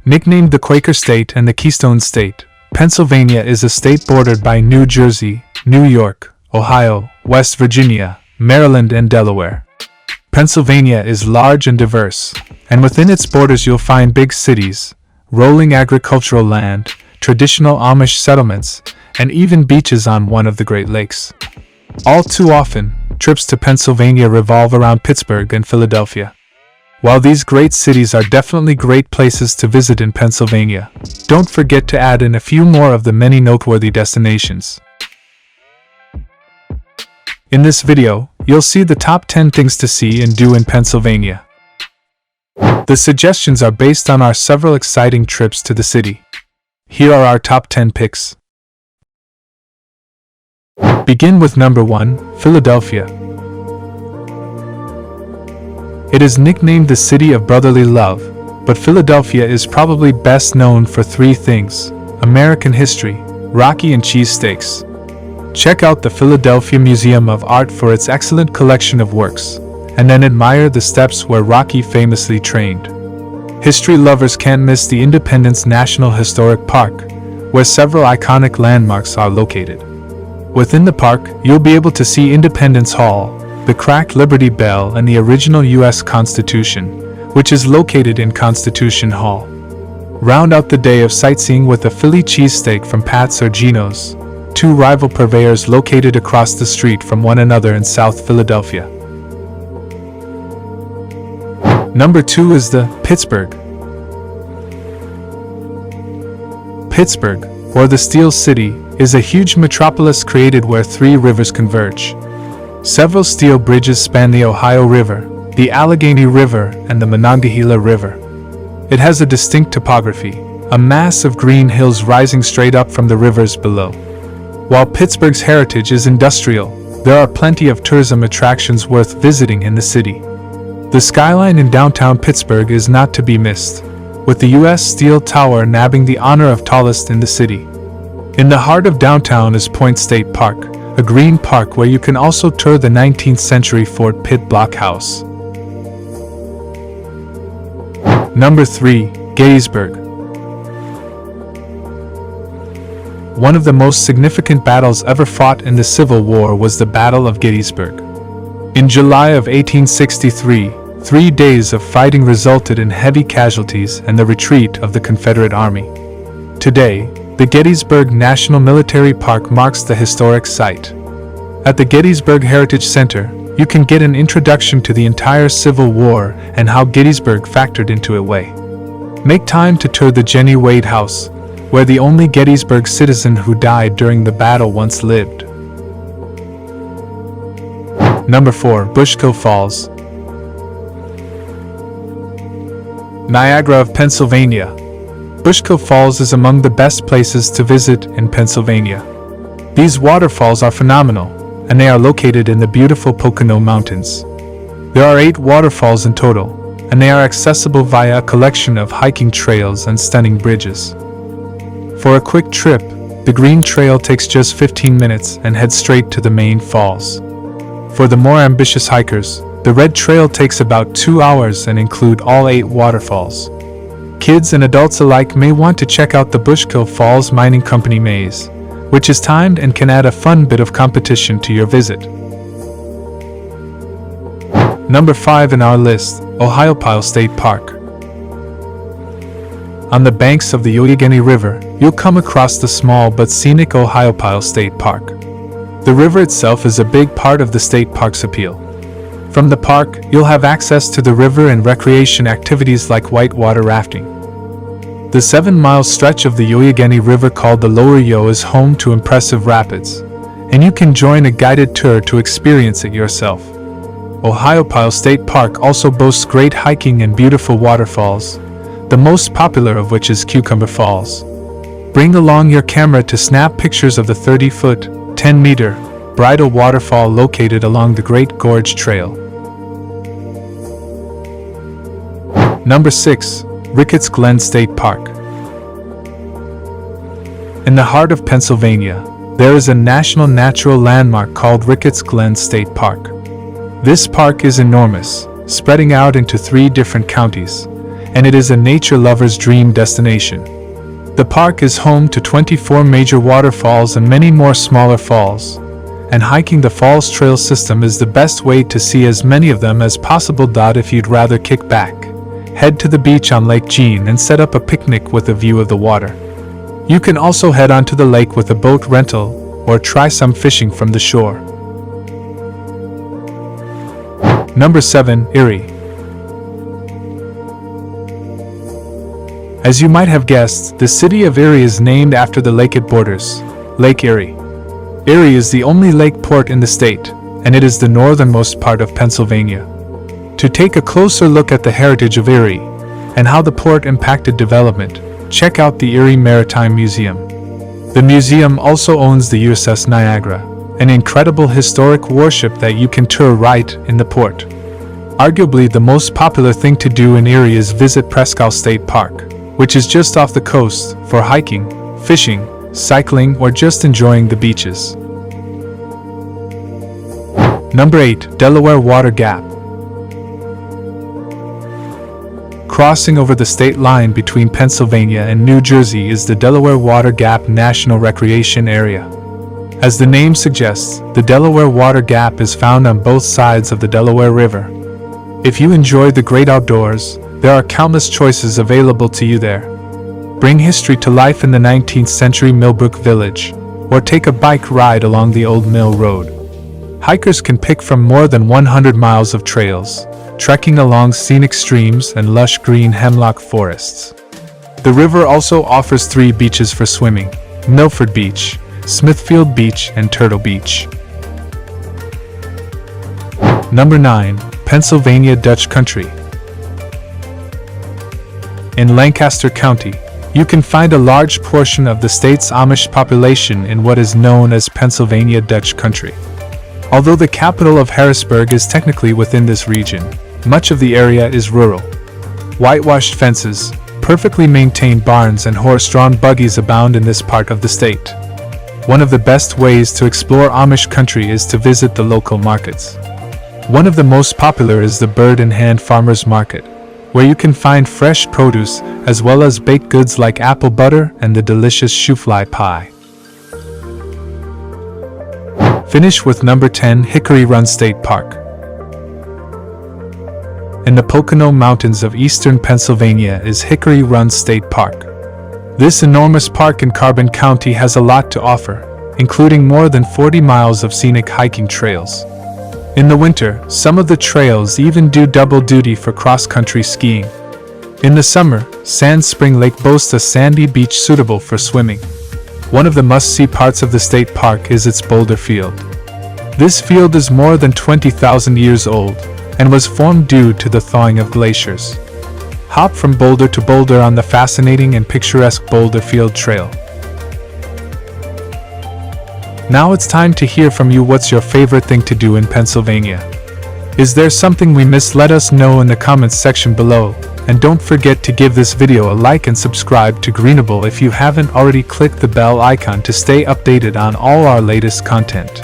Nicknamed the Quaker State and the Keystone State, Pennsylvania is a state bordered by New Jersey, New York, Ohio, West Virginia, Maryland, and Delaware. Pennsylvania is large and diverse, and within its borders you'll find big cities, rolling agricultural land, traditional Amish settlements, and even beaches on one of the Great Lakes. All too often, trips to Pennsylvania revolve around Pittsburgh and Philadelphia. While these great cities are definitely great places to visit in Pennsylvania, don't forget to add in a few more of the many noteworthy destinations. In this video, you'll see the top 10 things to see and do in Pennsylvania. The suggestions are based on our several exciting trips to the city. Here are our top 10 picks. Begin with number 1, Philadelphia. It is nicknamed the City of Brotherly Love, but Philadelphia is probably best known for 3 things: American history, Rocky, and cheesesteaks. Check out the Philadelphia Museum of Art for its excellent collection of works, and then admire the steps where Rocky famously trained. History lovers can't miss the Independence National Historic Park, where several iconic landmarks are located. Within the park, you'll be able to see Independence Hall, the cracked Liberty Bell, and the original U.S. Constitution, which is located in Constitution Hall. Round out the day of sightseeing with a Philly cheesesteak from Pat's or Gino's, 2 rival purveyors located across the street from one another in South Philadelphia. Number 2 is the Pittsburgh. Pittsburgh, or the Steel City, is a huge metropolis created where 3 rivers converge. Several steel bridges span the Ohio River, the Allegheny River, and the Monongahela River. It has a distinct topography, a mass of green hills rising straight up from the rivers below. While Pittsburgh's heritage is industrial, there are plenty of tourism attractions worth visiting in the city. The skyline in downtown Pittsburgh is not to be missed, with the U.S. Steel Tower nabbing the honor of tallest in the city. In the heart of downtown is Point State Park, a green park where you can also tour the 19th century Fort Pitt blockhouse. Number 3, Gettysburg. One of the most significant battles ever fought in the Civil War was the Battle of Gettysburg. In July of 1863, 3 days of fighting resulted in heavy casualties and the retreat of the Confederate Army. Today, the Gettysburg National Military Park marks the historic site. At the Gettysburg Heritage Center, you can get an introduction to the entire Civil War and how Gettysburg factored into it way. Make time to tour the Jenny Wade House, where the only Gettysburg citizen who died during the battle once lived. Number 4, Bushkill Falls. Niagara of Pennsylvania. Bushkill Falls is among the best places to visit in Pennsylvania. These waterfalls are phenomenal, and they are located in the beautiful Pocono Mountains. There are 8 waterfalls in total, and they are accessible via a collection of hiking trails and stunning bridges. For a quick trip, the Green Trail takes just 15 minutes and heads straight to the main falls. For the more ambitious hikers, the Red Trail takes about 2 hours and include all 8 waterfalls. Kids and adults alike may want to check out the Bushkill Falls Mining Company maze, which is timed and can add a fun bit of competition to your visit. Number 5 in our list, Ohiopyle State Park. On the banks of the Allegheny River, you'll come across the small but scenic Ohiopyle State Park. The river itself is a big part of the state park's appeal. From the park, you'll have access to the river and recreation activities like whitewater rafting. The 7-mile stretch of the Allegheny River called the Lower Yo is home to impressive rapids, and you can join a guided tour to experience it yourself. Ohiopyle State Park also boasts great hiking and beautiful waterfalls, the most popular of which is Cucumber Falls. Bring along your camera to snap pictures of the 30-foot, 10-meter, bridal waterfall located along the Great Gorge Trail. Number 6, Ricketts Glen State Park. In the heart of Pennsylvania, there is a national natural landmark called Ricketts Glen State Park. This park is enormous, spreading out into 3 different counties, and it is a nature lover's dream destination. The park is home to 24 major waterfalls and many more smaller falls, and hiking the falls trail system is the best way to see as many of them as possible. If you'd rather kick back, head to the beach on Lake Jean and set up a picnic with a view of the water. You can also head onto the lake with a boat rental or try some fishing from the shore. Number 7. Erie. As you might have guessed, the city of Erie is named after the lake it borders, Lake Erie. Erie is the only lake port in the state, and it is the northernmost part of Pennsylvania. To take a closer look at the heritage of Erie and how the port impacted development, check out the Erie Maritime Museum. The museum also owns the USS Niagara, an incredible historic warship that you can tour right in the port. Arguably the most popular thing to do in Erie is visit Bushkill State Park, which is just off the coast, for hiking, fishing, cycling, or just enjoying the beaches. Number 8. Delaware Water Gap. Crossing over the state line between Pennsylvania and New Jersey is the Delaware Water Gap National Recreation Area. As the name suggests, the Delaware Water Gap is found on both sides of the Delaware River. If you enjoy the great outdoors, there are countless choices available to you there. Bring history to life in the 19th century Millbrook Village, or take a bike ride along the Old Mill Road. Hikers can pick from more than 100 miles of trails, trekking along scenic streams and lush green hemlock forests. The river also offers 3 beaches for swimming: Milford Beach, Smithfield Beach, and Turtle Beach. Number 9. Pennsylvania Dutch Country. In Lancaster County, you can find a large portion of the state's Amish population in what is known as Pennsylvania Dutch Country. Although the capital of Harrisburg is technically within this region, much of the area is rural. Whitewashed fences, perfectly maintained barns, and horse-drawn buggies abound in this part of the state. One of the best ways to explore Amish country is to visit the local markets. One of the most popular is the Bird in Hand Farmers Market, where you can find fresh produce as well as baked goods like apple butter and the delicious shoofly pie. Finish with number 10. Hickory Run State Park. In the Pocono Mountains of eastern Pennsylvania is Hickory Run State Park. This enormous park in Carbon County has a lot to offer, including more than 40 miles of scenic hiking trails. In the winter, some of the trails even do double duty for cross-country skiing. In the summer, Sand Spring Lake boasts a sandy beach suitable for swimming. One of the must-see parts of the state park is its boulder field. This field is more than 20,000 years old and was formed due to the thawing of glaciers. Hop from boulder to boulder on the fascinating and picturesque Boulder Field Trail. Now it's time to hear from you. What's your favorite thing to do in Pennsylvania? Is there something we missed? Let us know in the comments section below. And don't forget to give this video a like and subscribe to Greenable if you haven't already. Click the bell icon to stay updated on all our latest content.